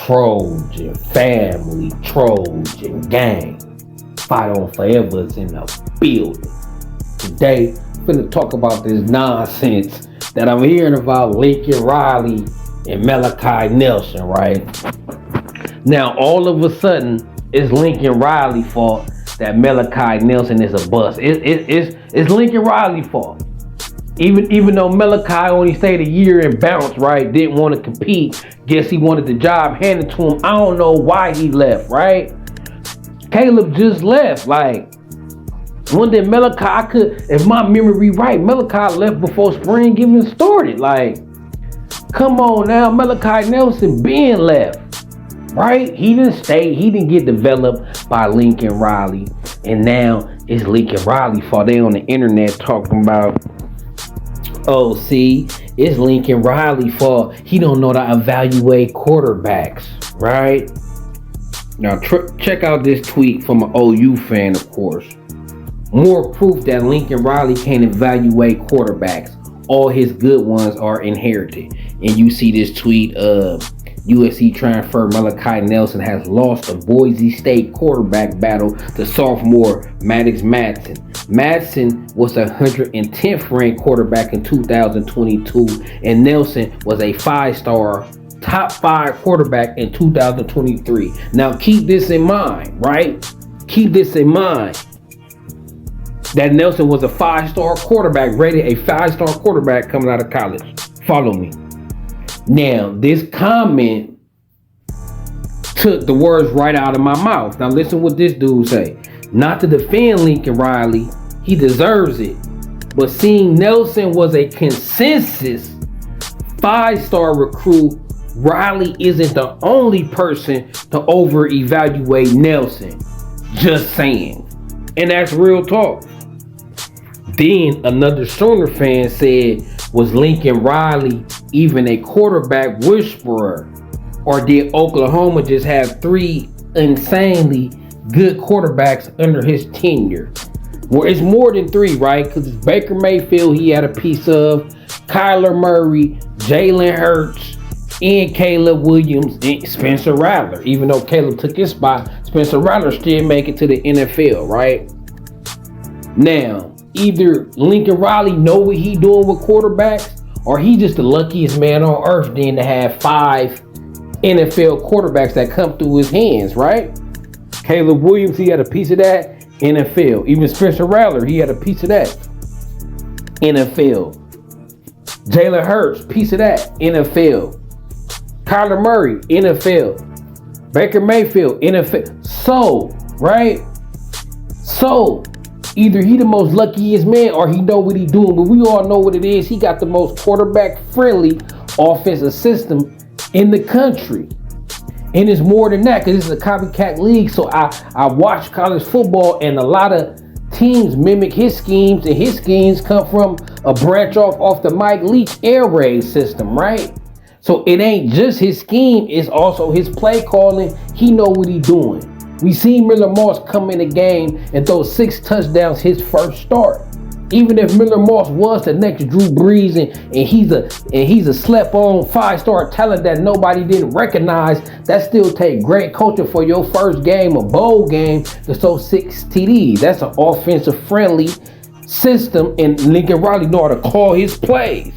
Trojan family, Trojan gang. Fight on forever is in the building. Today, I'm finna talk about this nonsense that I'm hearing about Lincoln Riley and Malachi Nelson, right? Now, all of a sudden, it's Lincoln Riley's fault that Malachi Nelson is a bust. It's Lincoln Riley's fault. Even though Malachi only stayed a year and bounced, right? Didn't want to compete. Guess he wanted the job handed to him. I don't know why he left, right? Caleb just left. Like, when did Malachi, if my memory right, Malachi left before spring even started. Like, come on now, Malachi Nelson been left, right? He didn't stay. He didn't get developed by Lincoln Riley. And now it's Lincoln Riley's fault. They on the internet talking about, oh, see, it's Lincoln Riley's fault. He don't know how to evaluate quarterbacks, right? Now, check out this tweet from an OU fan, of course. More proof that Lincoln Riley can't evaluate quarterbacks. All his good ones are inherited. And you see this tweet of USC transfer Malachi Nelson has lost the Boise State quarterback battle to sophomore Maddox Madsen. Madsen was a 110th ranked quarterback in 2022, and Nelson was a 5-star top 5 quarterback in 2023. Now keep this in mind, right? Keep this in mind. That Nelson was a 5-star quarterback, rated a 5-star quarterback coming out of college. Follow me. Now, this comment took the words right out of my mouth. Now listen what this dude say. Not to defend Lincoln Riley, he deserves it. But seeing Nelson was a consensus 5-star recruit, Riley isn't the only person to over-evaluate Nelson. Just saying. And that's real talk. Then another Sooner fan said, was Lincoln Riley even a quarterback whisperer? Or did Oklahoma just have 3 insanely good quarterbacks under his tenure? Well, it's more than 3, right? Because it's Baker Mayfield he had a piece of, Kyler Murray, Jalen Hurts, and Caleb Williams, and Spencer Rattler. Even though Caleb took his spot, Spencer Rattler still make it to the NFL, right? Now, either Lincoln Riley know what he doing with quarterbacks, or he just the luckiest man on earth then to have 5 NFL quarterbacks that come through his hands, right? Caleb Williams, he had a piece of that, NFL. Even Spencer Rattler, he had a piece of that, NFL. Jalen Hurts, piece of that, NFL. Kyler Murray, NFL. Baker Mayfield, NFL. So, right? So, either he the most luckiest man or he know what he doing. But we all know what it is. He got the most quarterback-friendly offensive system in the country. And it's more than that because it's a copycat league. So I watch college football and a lot of teams mimic his schemes. And his schemes come from a branch off the Mike Leach air raid system, right? So it ain't just his scheme. It's also his play calling. He know what he doing. We seen Miller Moss come in the game and throw 6 touchdowns his first start. Even if Miller Moss was the next Drew Brees and he's a slept-on 5-star talent that nobody didn't recognize, that still take great coaching for your first game, a bowl game, to throw 6 TDs. That's an offensive-friendly system, and Lincoln Riley know how to call his plays.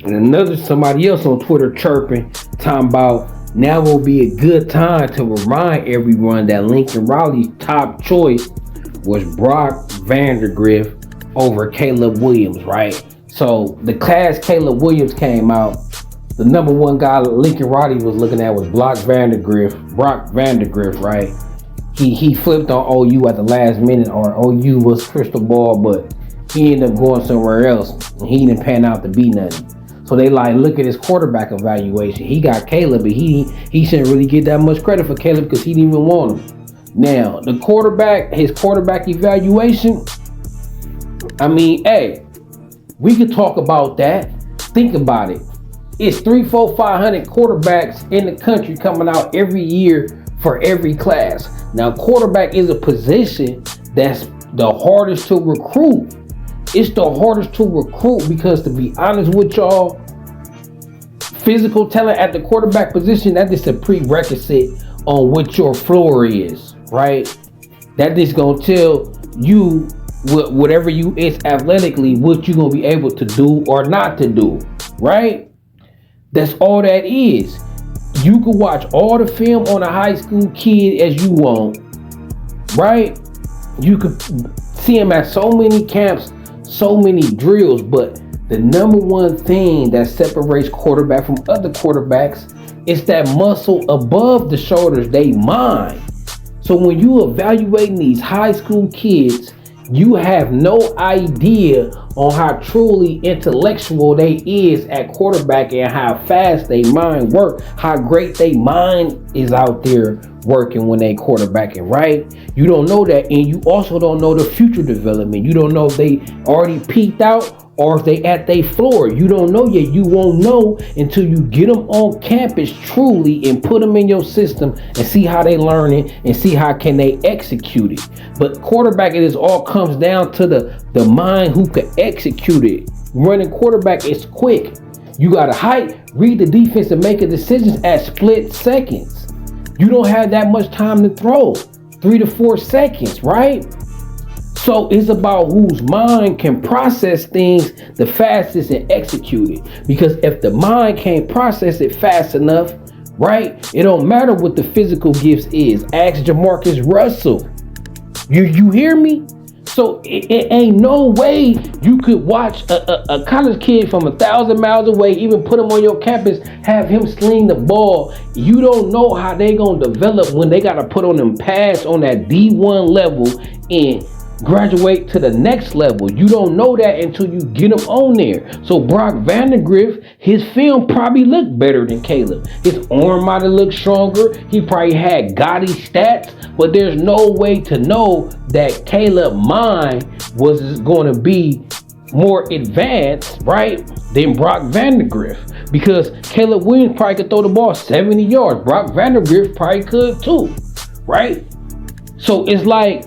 And somebody else on Twitter chirping, talking about, now will be a good time to remind everyone that Lincoln Riley's top choice was Brock Vandagriff over Caleb Williams, right? So the class Caleb Williams came out, the number 1 guy Lincoln Riley was looking at was Brock Vandagriff, right? He flipped on OU at the last minute, or OU was crystal ball, but he ended up going somewhere else and he didn't pan out to be nothing. So they like, look at his quarterback evaluation. He got Caleb, but he shouldn't really get that much credit for Caleb because he didn't even want him. Now, his quarterback evaluation, I mean, hey, we could talk about that. Think about it. It's 300, 400, 500 quarterbacks in the country coming out every year for every class. Now, quarterback is a position that's the hardest to recruit. It's the hardest to recruit because, to be honest with y'all, physical talent at the quarterback position, that is a prerequisite on what your floor is, right? That is gonna tell you whatever you is athletically, what you're gonna be able to do or not to do, right? That's all that is. You can watch all the film on a high school kid as you want, right? You could see him at so many camps, so many drills, but the number one thing that separates quarterback from other quarterbacks is that muscle above the shoulders, they mind. So when you evaluating these high school kids, you have no idea on how truly intellectual they is at quarterback and how fast they mind work, how great they mind is out there working when they quarterbacking, right? You don't know that, and you also don't know the future development. You don't know if they already peaked out or if they at their floor. You don't know yet. You won't know until you get them on campus truly and put them in your system and see how they learn it and see how can they execute it. But quarterback, it all comes down to the mind who can execute it. Running quarterback is quick. You got to height, read the defense, and make a decision at split seconds. You don't have that much time to throw, 3 to 4 seconds, right? So it's about whose mind can process things the fastest and execute it. Because if the mind can't process it fast enough, right, it don't matter what the physical gifts is. Ask Jamarcus Russell. You hear me? So it ain't no way you could watch a college kid from 1,000 miles away, even put him on your campus, have him sling the ball. You don't know how they gonna develop when they gotta put on them pads on that D1 level and graduate to the next level. You don't know that until you get them on there. So Brock Vandagriff, his film probably looked better than Caleb. His arm might have looked stronger. He probably had gaudy stats, but there's no way to know that Caleb mind was going to be more advanced, right, than Brock Vandagriff. Because Caleb Williams probably could throw the ball 70 yards. Brock Vandagriff probably could too, right? So it's like,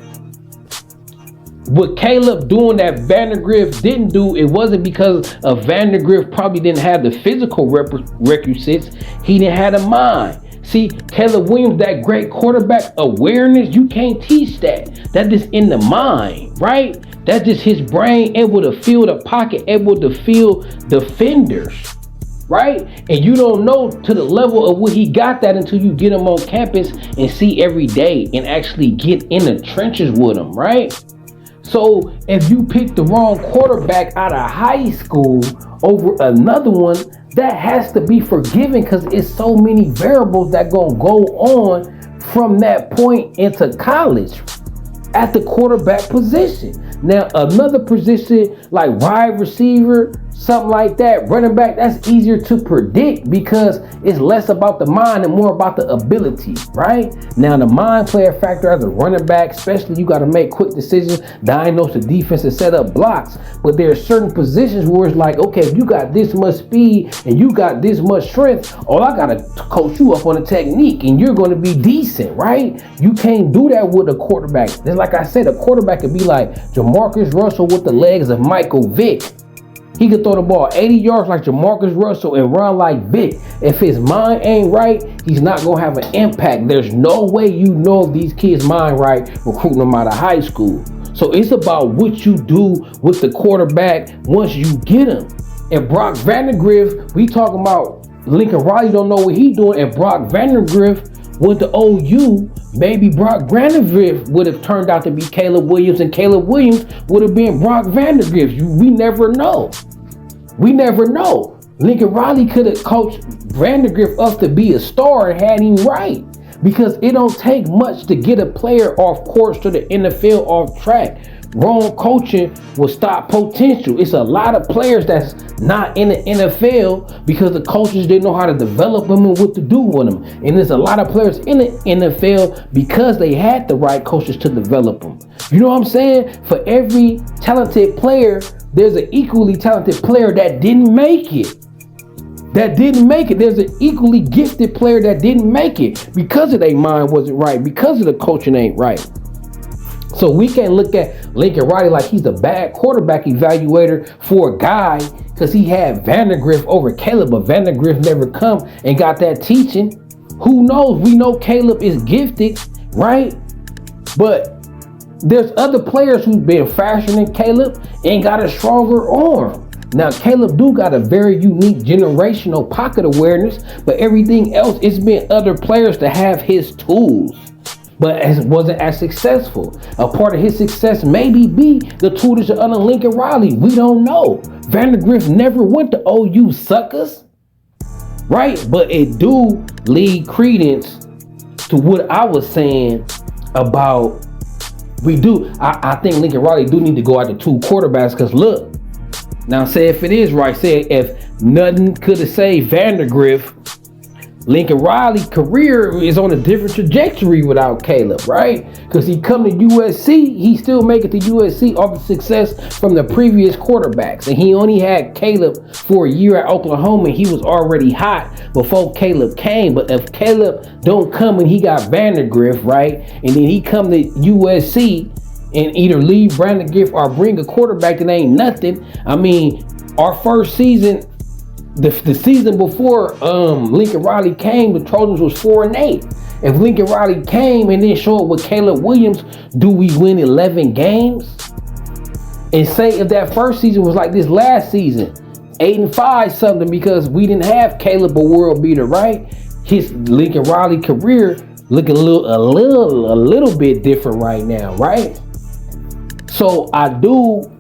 what Caleb doing that Vandagriff didn't do, it wasn't because of Vandagriff probably didn't have the physical requisites. He didn't have the mind. See, Caleb Williams, that great quarterback awareness, you can't teach that. That is in the mind, right? That's just his brain able to feel the pocket, able to feel defenders, right? And you don't know to the level of what he got that until you get him on campus and see every day and actually get in the trenches with him, right? So if you pick the wrong quarterback out of high school over another one, that has to be forgiven because it's so many variables that gonna go on from that point into college at the quarterback position. Now, another position like wide receiver, something like that, running back, that's easier to predict because it's less about the mind and more about the ability, right? Now, the mind play a factor as a running back, especially you got to make quick decisions, diagnose the defense and set up blocks. But there are certain positions where it's like, okay, if you got this much speed and you got this much strength, all I got to coach you up on a technique and you're going to be decent, right? You can't do that with a quarterback. Just like I said, a quarterback could be like Jamarcus Russell with the legs of Michael Vick. He could throw the ball 80 yards like Jamarcus Russell and run like Vick. If his mind ain't right, he's not going to have an impact. There's no way you know if these kids' mind right recruiting them out of high school. So it's about what you do with the quarterback once you get him. And Brock Vandagriff, we talking about Lincoln Riley don't know what he doing. And Brock Vandagriff went to OU, maybe Brock Vandagriff would have turned out to be Caleb Williams and Caleb Williams would have been Brock Vandagriff. We never know. We never know. Lincoln Riley could have coached Vandagriff up to be a star and had him right. Because it don't take much to get a player off course to the NFL off track. Wrong coaching will stop potential. It's a lot of players that's not in the NFL because the coaches didn't know how to develop them and what to do with them. And there's a lot of players in the NFL because they had the right coaches to develop them. You know what I'm saying? For every talented player, there's an equally talented player that didn't make it. There's an equally gifted player that didn't make it because of their mind wasn't right, because of the coaching ain't right. So we can't look at Lincoln Riley like he's a bad quarterback evaluator for a guy because he had Vandergrift over Caleb, but Vandergrift never come and got that teaching. Who knows? We know Caleb is gifted, right? But there's other players who've been faster than Caleb and got a stronger arm. Now, Caleb do got a very unique generational pocket awareness, but everything else, it's been other players to have his tools, but it wasn't as successful. A part of his success maybe be the tutelage of Lincoln Riley. We don't know. Vandergrift never went to OU, suckers, right? But it do lead credence to what I was saying about I think Lincoln Riley do need to go after 2 quarterbacks, because look, now say if it is right, say if nothing could have saved Vandergrift, Lincoln Riley's career is on a different trajectory without Caleb, right? Because he come to USC, he still make it to USC off the success from the previous quarterbacks. And he only had Caleb for a year at Oklahoma, and he was already hot before Caleb came. But if Caleb don't come and he got Vandergrift, right? And then he come to USC and either leave Vandergrift or bring a quarterback that ain't nothing. I mean, our first season, the season before Lincoln Riley came, the Trojans was 4-8. If Lincoln Riley came and then showed up with Caleb Williams, do we win 11 games? And say if that first season was like this last season, 8-5 something, because we didn't have Caleb, a world beater, right? His Lincoln Riley career looking a little bit different right now, right? So I do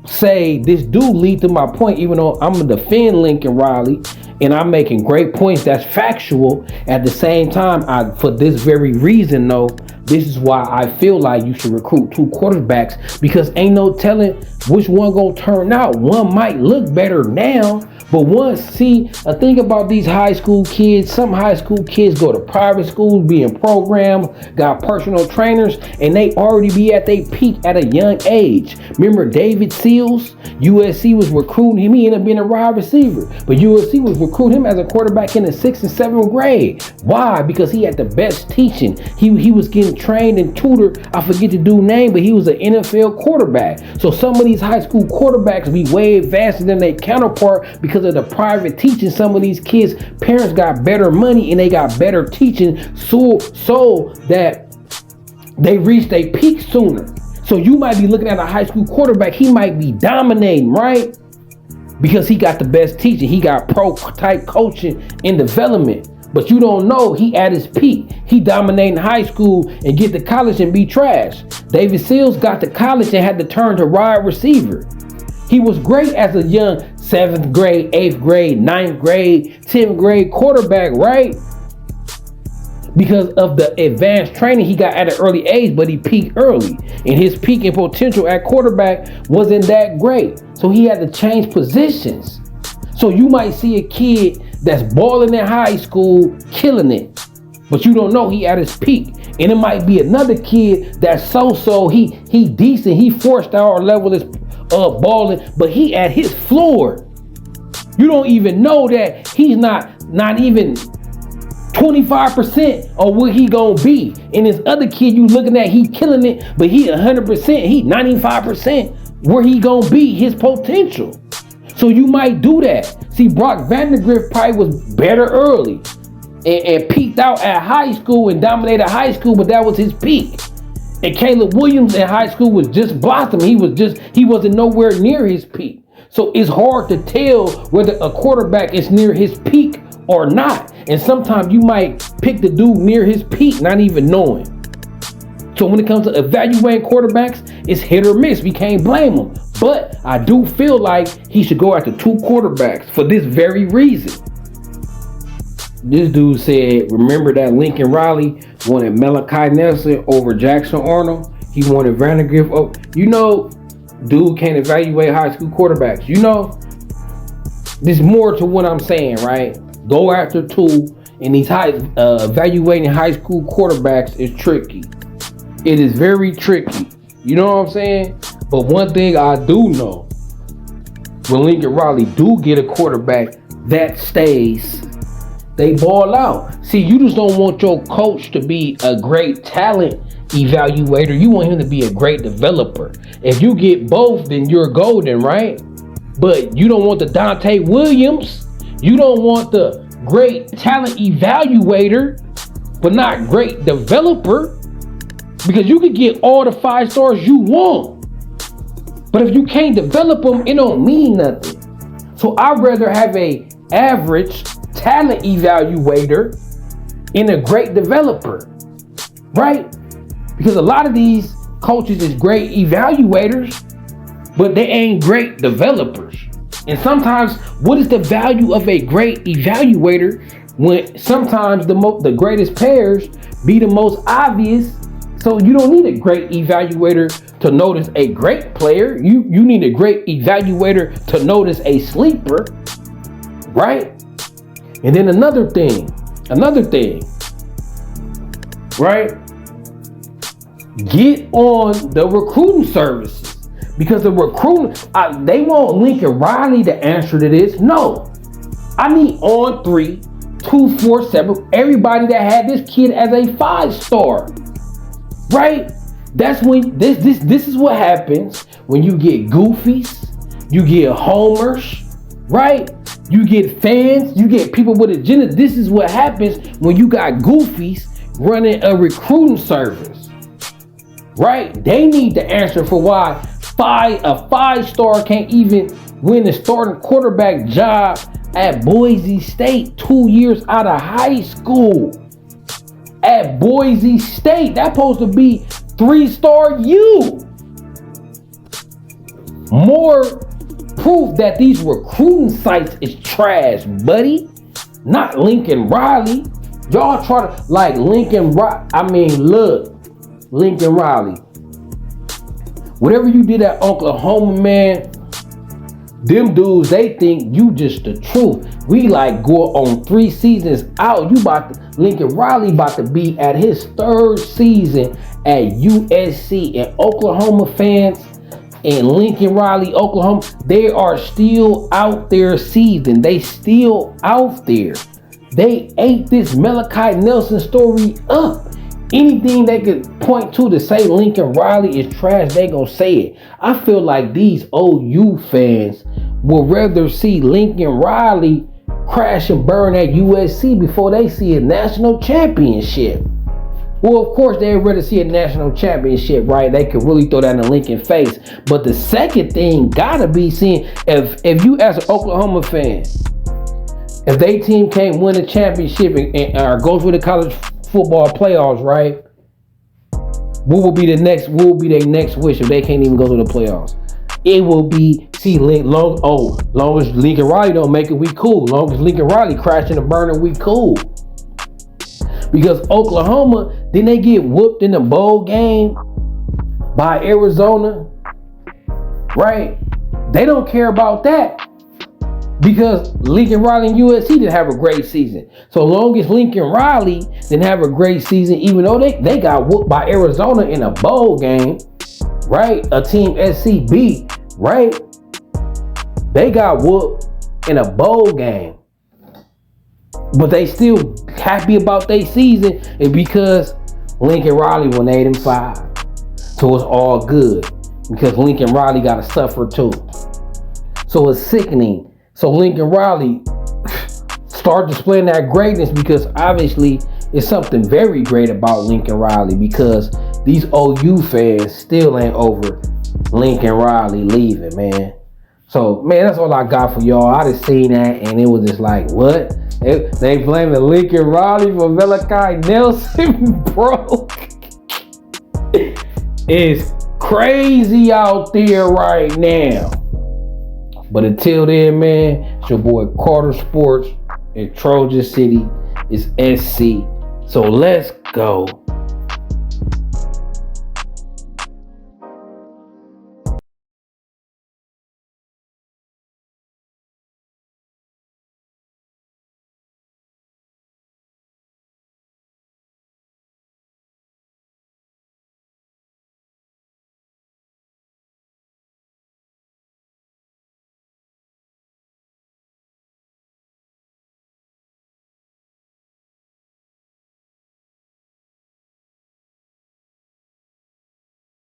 say this do lead to my point, even though I'm gonna defend Lincoln Riley and I'm making great points that's factual. At the same time, for this very reason though, this is why I feel like you should recruit 2 quarterbacks, because ain't no telling which one gonna turn out. One might look better now, but a thing about these high school kids, some high school kids go to private schools, being programmed, got personal trainers, and they already be at their peak at a young age. Remember David Seals? USC was recruiting him. He ended up being a wide receiver, but USC was recruiting him as a quarterback in the 6th and 7th grade. Why? Because he had the best teaching. He was getting trained and tutored. I forget the dude's name, but he was an NFL quarterback. So some of these high school quarterbacks be way advanced than their counterpart because of the private teaching. Some of these kids' parents got better money and they got better teaching, so that they reach their peak sooner. So you might be looking at a high school quarterback, he might be dominating, right? Because he got the best teaching, he got pro type coaching and development. But you don't know he at his peak. He dominating high school and get to college and be trash. David Seals got to college and had to turn to wide receiver. He was great as a young 7th grade, 8th grade, 9th grade, 10th grade quarterback, right? Because of the advanced training he got at an early age, but he peaked early. And his peaking potential at quarterback wasn't that great. So he had to change positions. So you might see a kid that's balling in high school, killing it, but you don't know he at his peak. And it might be another kid that's so he decent, he 4-star level is balling, but he at his floor. You don't even know that he's not even 25% of what he gonna be. And this other kid you looking at, he killing it, but he 100%, he 95% where he gonna be, his potential. So you might do that. See, Brock Vandegrift probably was better early and peaked out at high school and dominated high school, but that was his peak. And Caleb Williams in high school was just blossoming. He wasn't nowhere near his peak. So it's hard to tell whether a quarterback is near his peak or not. And sometimes you might pick the dude near his peak, not even knowing. So when it comes to evaluating quarterbacks, it's hit or miss. We can't blame him. But I do feel like he should go after 2 quarterbacks for this very reason. This dude said, remember that Lincoln Riley wanted Malachi Nelson over Jackson Arnold? He wanted Vandergrift. Oh, you know, dude can't evaluate high school quarterbacks. You know, there's more to what I'm saying, right? Go after 2, and these evaluating high school quarterbacks is tricky. It is very tricky. You know what I'm saying? But one thing I do know, when Lincoln Riley do get a quarterback that stays, they ball out. See, you just don't want your coach to be a great talent evaluator. You want him to be a great developer. If you get both, then you're golden, right? but you don't want the Dante Williams. You don't want the great talent evaluator, but not great developer, because you could get all the 5 stars you want. But if you can't develop them, it don't mean nothing. So I'd rather have a average talent evaluator and a great developer, right? Because a lot of these coaches is great evaluators, but they ain't great developers. And sometimes, what is the value of a great evaluator when sometimes the greatest players be the most obvious? So you don't need a great evaluator to notice a great player. You need a great evaluator to notice a sleeper, right? And then another thing, right? Get on the recruiting services, because the recruiting, they want Lincoln Riley to answer to this. No, I need On3, 247, everybody that had this kid as a 5-star, right? That's when this is what happens when you get goofies, you get homers, right? You get fans, you get people with agenda. This is what happens when you got goofies running a recruiting service, right? They need to answer for why a 5-star can't even win the starting quarterback job at Boise State 2 years out of high school. At Boise State, that's supposed to be 3-star U. More proof that these recruiting sites is trash, buddy. Not Lincoln Riley. Y'all try to like Lincoln Riley. Look, Lincoln Riley. Whatever you did at Oklahoma, man, them dudes, they think you just the truth. We like go on 3 seasons out. Lincoln Riley about to be at his 3rd season at USC, and Oklahoma fans and Lincoln Riley, Oklahoma, they are still out there season. They still out there. They ate this Malachi Nelson story up. Anything they could point to say Lincoln Riley is trash, they gonna say it. I feel like these OU fans would rather see Lincoln Riley crash and burn at USC before they see a national championship. Well, of course, they'd rather see a national championship, right? They could really throw that in Lincoln face. But the second thing gotta be seen, if you as an Oklahoma fan, if they team can't win a championship or go through the college football playoffs, right? What will be their next wish if they can't even go to the playoffs? It will be, long as Lincoln Riley don't make it, we cool. Long as Lincoln Riley crashing and burning, we cool. Because Oklahoma, didn't they get whooped in the bowl game by Arizona? Right? They don't care about that. Because Lincoln Riley and USC didn't have a great season. So long as Lincoln Riley didn't have a great season, even though they got whooped by Arizona in a bowl game, right? A team SCB, right? They got whooped in a bowl game. But they still happy about their season, and because Lincoln Riley won 8-5. So it's all good. Because Lincoln Riley got to suffer too. So it's sickening. So Lincoln Riley start displaying that greatness, because obviously it's something very great about Lincoln Riley, because these OU fans still ain't over Lincoln Riley leaving, man. So, man, that's all I got for y'all. I just seen that and it was just like, what? They blaming Lincoln Riley for Malachi Nelson, bro. It's crazy out there right now. But until then, man, it's your boy Carter Sports in Trojan City. It's SC. So let's go.